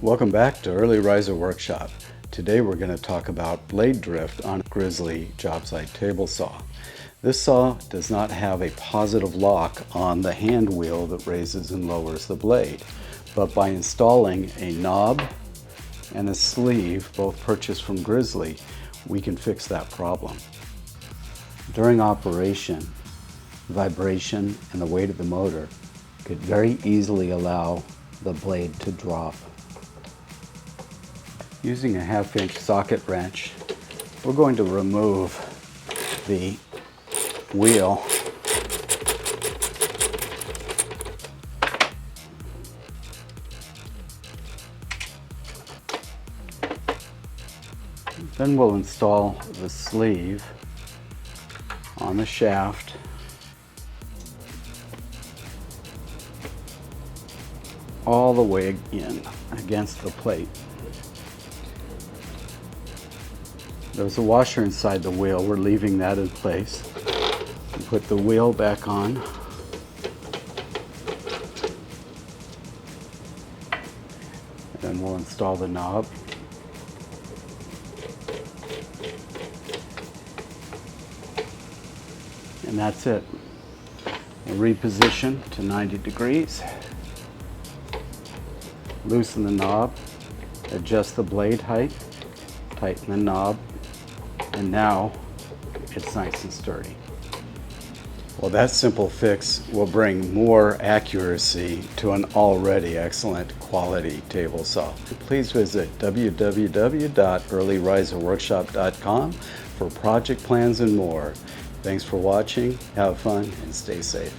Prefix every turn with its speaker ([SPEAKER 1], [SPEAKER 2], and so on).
[SPEAKER 1] Welcome back to Early Riser Workshop. Today we're going to talk about blade drift on a Grizzly job site table saw. This saw does not have a positive lock on the hand wheel that raises and lowers the blade, but by installing a knob and a sleeve, both purchased from Grizzly, we can fix that problem. During operation, vibration and the weight of the motor could very easily allow the blade to drop. Using a 1/2-inch socket wrench, we're going to remove the wheel then we'll install the sleeve on the shaft all the way in against the plate. There's a washer inside the wheel. We're leaving that in place. Put the wheel back on. And then we'll install the knob. And that's it. We'll reposition to 90 degrees. Loosen the knob. Adjust the blade height. Tighten the knob. And now it's nice and sturdy. Well, that simple fix will bring more accuracy to an already excellent quality table saw. Please visit www.earlyriserworkshop.com for project plans and more. Thanks for watching, have fun, and stay safe.